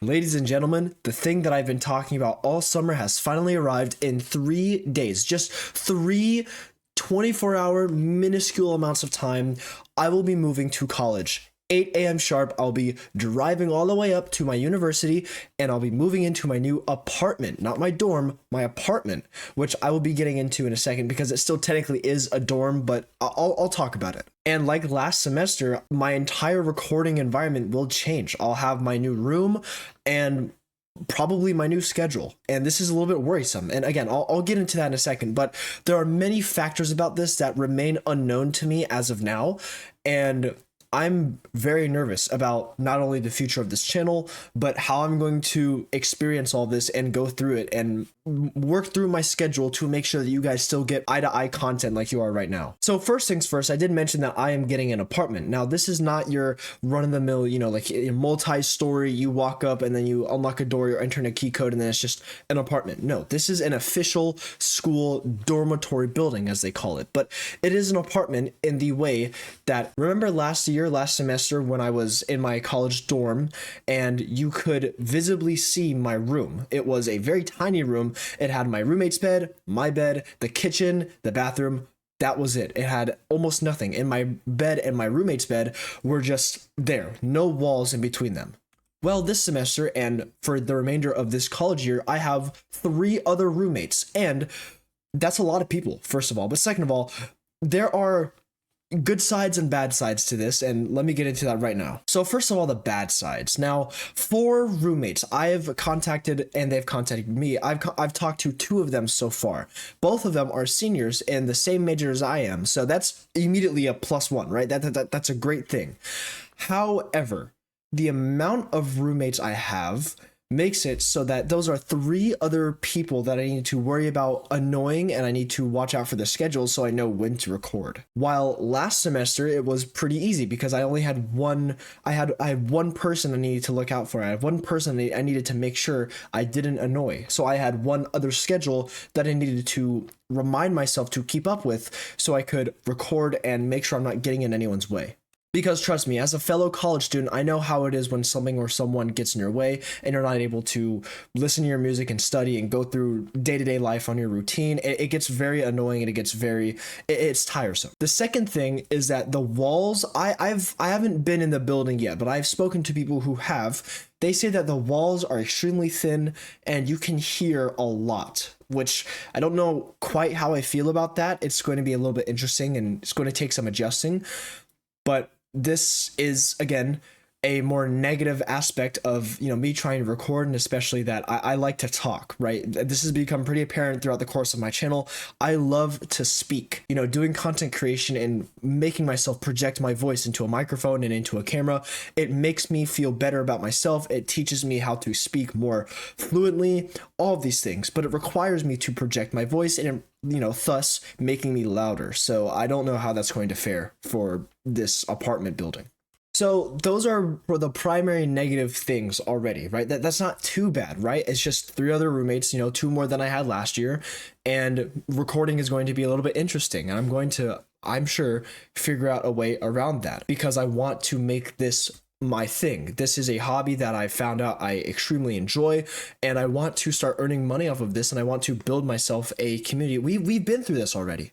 Ladies and gentlemen, the thing that I've been talking about all summer has finally arrived in 3 days. Just three 24-hour minuscule amounts of time. I will be moving to college. 8 a.m. sharp, I'll be driving all the way up to my university and I'll be moving into my new apartment, not my dorm, my apartment, which I will be getting into in a second because it still technically is a dorm, but I'll talk about it. And like last semester, my entire recording environment will change. I'll have my new room and probably my new schedule. And this is a little bit worrisome. And again, I'll get into that in a second, but there are many factors about this that remain unknown to me as of now. And I'm very nervous about not only the future of this channel, but how I'm going to experience all this and go through it and work through my schedule to make sure that you guys still get eye-to-eye content like you are right now. So first things first, I did mention that I am getting an apartment. Now, this is not your run-of-the-mill, like a multi-story, you walk up and then you unlock a door, you're entering a key code, and then it's just an apartment. No, this is an official school dormitory building, as they call it. But it is an apartment in the way that, remember last semester when I was in my college dorm and you could visibly see my room. It was a very tiny room. It had my roommate's bed, my bed, the kitchen, the bathroom. That was it. It had almost nothing. And my bed and my roommate's bed were just there. No walls in between them. Well, this semester and for the remainder of this college year, I have 3 other roommates. And that's a lot of people, first of all. But second of all, there are good sides and bad sides to this, and let me get into that right now. So first of all, the bad sides. Now, 4 roommates I've contacted and they've contacted me. I've talked to 2 of them so far. Both of them are seniors in the same major as I am, so that's immediately a +1, right? That's a great thing. However, the amount of roommates I have makes it so that those are 3 other people that I need to worry about annoying, and I need to watch out for the schedule so I know when to record. While last semester it was pretty easy because I only had I had one person I needed to look out for. I had one person I needed to make sure I didn't annoy. So I had one other schedule that I needed to remind myself to keep up with so I could record and make sure I'm not getting in anyone's way. Because trust me, as a fellow college student, I know how it is when something or someone gets in your way and you're not able to listen to your music and study and go through day-to-day life on your routine. It gets very annoying and it's tiresome. The second thing is that the walls, I haven't been in the building yet, but I've spoken to people who have. They say that the walls are extremely thin and you can hear a lot, which I don't know quite how I feel about that. It's going to be a little bit interesting and it's going to take some adjusting, but this is, again, a more negative aspect of, me trying to record, and especially that I like to talk, right? This has become pretty apparent throughout the course of my channel. I love to speak, doing content creation and making myself project my voice into a microphone and into a camera. It makes me feel better about myself. It teaches me how to speak more fluently, all of these things, but it requires me to project my voice and thus making me louder. So I don't know how that's going to fare for this apartment building. So those are for the primary negative things already, right? That's not too bad, right? It's just 3 other roommates, 2 more than I had last year, and recording is going to be a little bit interesting. And I'm going to, I'm sure, figure out a way around that because I want to make this my thing. This is a hobby that I found out I extremely enjoy, and I want to start earning money off of this, and I want to build myself a community. We've been through this already.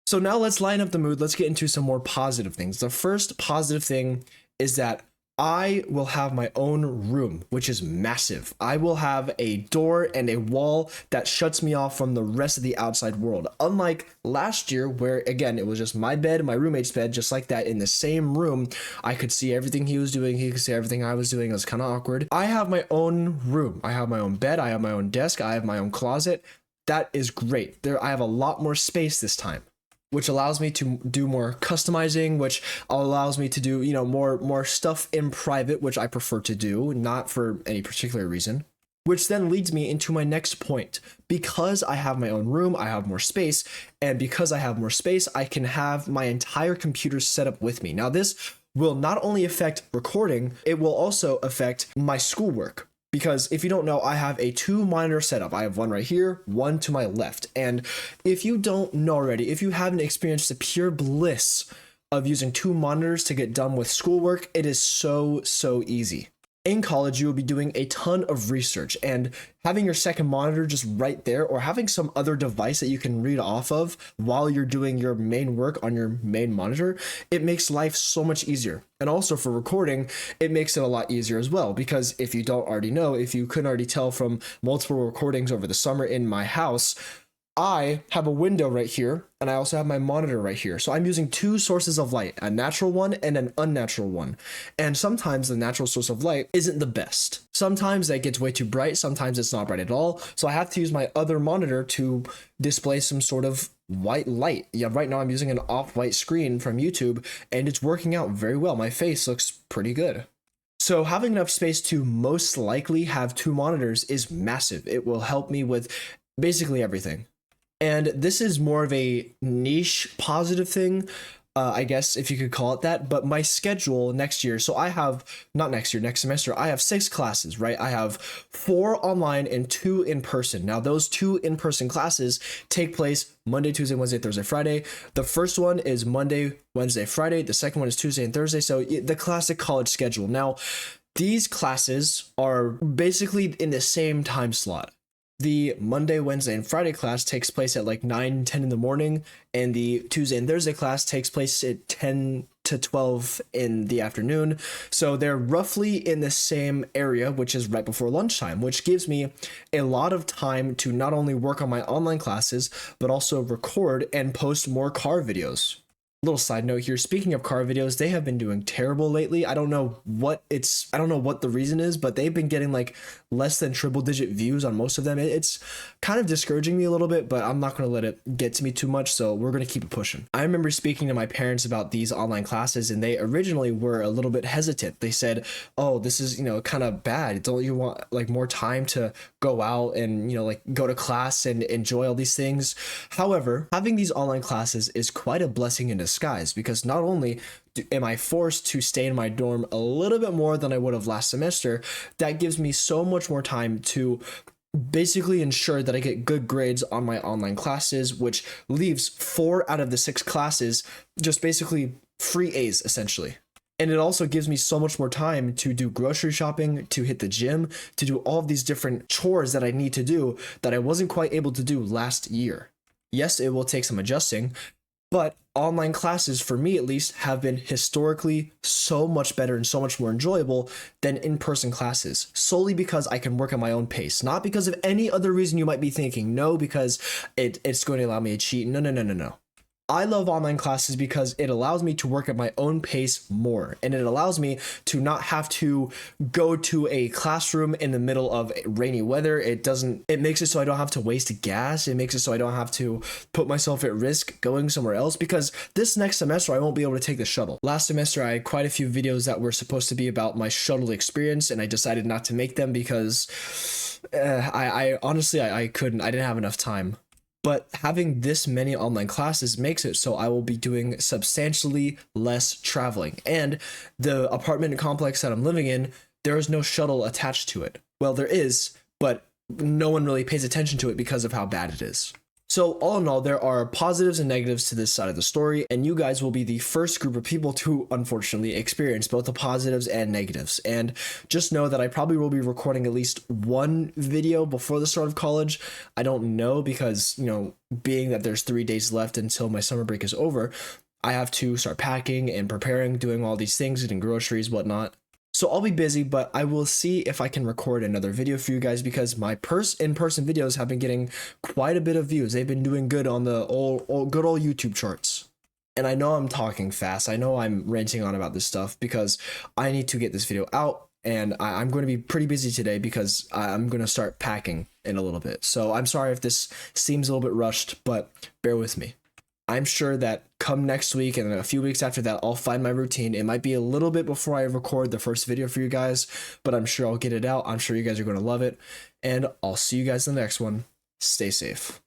So now let's line up the mood. Let's get into some more positive things. The first positive thing is that I will have my own room, which is massive. I will have a door and a wall that shuts me off from the rest of the outside world. Unlike last year, where again, it was just my bed, my roommate's bed, just like that in the same room. I could see everything he was doing. He could see everything I was doing. It was kind of awkward. I have my own room. I have my own bed. I have my own desk. I have my own closet. That is great. I have a lot more space this time, which allows me to do more customizing, which allows me to do, more stuff in private, which I prefer to do, not for any particular reason. Which then leads me into my next point. Because I have my own room, I have more space, and because I have more space, I can have my entire computer set up with me. Now, this will not only affect recording, it will also affect my schoolwork. Because if you don't know, I have a 2-monitor setup. I have one right here, one to my left. And if you don't know already, if you haven't experienced the pure bliss of using 2 monitors to get done with schoolwork, it is so easy. In college, you will be doing a ton of research, and having your second monitor just right there, or having some other device that you can read off of while you're doing your main work on your main monitor, it makes life so much easier. And also for recording, it makes it a lot easier as well, because if you don't already know, if you couldn't already tell from multiple recordings over the summer in my house, I have a window right here, and I also have my monitor right here. So I'm using two sources of light, a natural one and an unnatural one. And sometimes the natural source of light isn't the best. Sometimes that gets way too bright, sometimes it's not bright at all. So I have to use my other monitor to display some sort of white light. Yeah, right now I'm using an off-white screen from YouTube, and it's working out very well. My face looks pretty good. So having enough space to most likely have two monitors is massive. It will help me with basically everything. And this is more of a niche positive thing, I guess, if you could call it that. But my schedule next year, so I have, not next year, next semester, I have 6 classes, right? I have 4 online and 2 in person. Now, those 2 in-person classes take place Monday, Tuesday, Wednesday, Thursday, Friday. The first one is Monday, Wednesday, Friday. The second one is Tuesday and Thursday. So the classic college schedule. Now, these classes are basically in the same time slot. The Monday, Wednesday, and Friday class takes place at like 9, 10 in the morning, and the Tuesday and Thursday class takes place at 10 to 12 in the afternoon. So they're roughly in the same area, which is right before lunchtime, which gives me a lot of time to not only work on my online classes, but also record and post more car videos. Little side note here, speaking of car videos, they have been doing terrible lately. I don't know what the reason is, but they've been getting like less than triple digit views on most of them. It's kind of discouraging me a little bit, but I'm not going to let it get to me too much, so we're going to keep it pushing. I remember speaking to my parents about these online classes, and they originally were a little bit hesitant. They said, oh, this is, kind of bad. Don't you want like more time to go out and, like go to class and enjoy all these things? However, having these online classes is quite a blessing in disguise, because not only am I forced to stay in my dorm a little bit more than I would have last semester, that gives me so much more time to basically ensure that I get good grades on my online classes, which leaves 4 out of the 6 classes just basically free A's essentially. And it also gives me so much more time to do grocery shopping, to hit the gym, to do all of these different chores that I need to do that I wasn't quite able to do last year. Yes, it will take some adjusting, but online classes, for me at least, have been historically so much better and so much more enjoyable than in-person classes, solely because I can work at my own pace, not because of any other reason you might be thinking. No, because it's going to allow me to cheat. No. I love online classes because it allows me to work at my own pace more, and it allows me to not have to go to a classroom in the middle of rainy weather. It makes it so I don't have to waste gas. It makes it so I don't have to put myself at risk going somewhere else, because this next semester I won't be able to take the shuttle. Last semester I had quite a few videos that were supposed to be about my shuttle experience, and I decided not to make them because I honestly couldn't. I didn't have enough time. But having this many online classes makes it so I will be doing substantially less traveling. And the apartment complex that I'm living in, there is no shuttle attached to it. Well, there is, but no one really pays attention to it because of how bad it is. So all in all, there are positives and negatives to this side of the story, and you guys will be the first group of people to unfortunately experience both the positives and negatives. And just know that I probably will be recording at least one video before the start of college. I don't know, because, being that there's 3 days left until my summer break is over, I have to start packing and preparing, doing all these things, getting groceries, whatnot. So I'll be busy, but I will see if I can record another video for you guys, because my in-person videos have been getting quite a bit of views. They've been doing good on the good old YouTube charts. And I know I'm talking fast. I know I'm ranting on about this stuff because I need to get this video out, and I'm going to be pretty busy today because I'm going to start packing in a little bit. So I'm sorry if this seems a little bit rushed, but bear with me. I'm sure that come next week and a few weeks after that, I'll find my routine. It might be a little bit before I record the first video for you guys, but I'm sure I'll get it out. I'm sure you guys are going to love it, and I'll see you guys in the next one. Stay safe.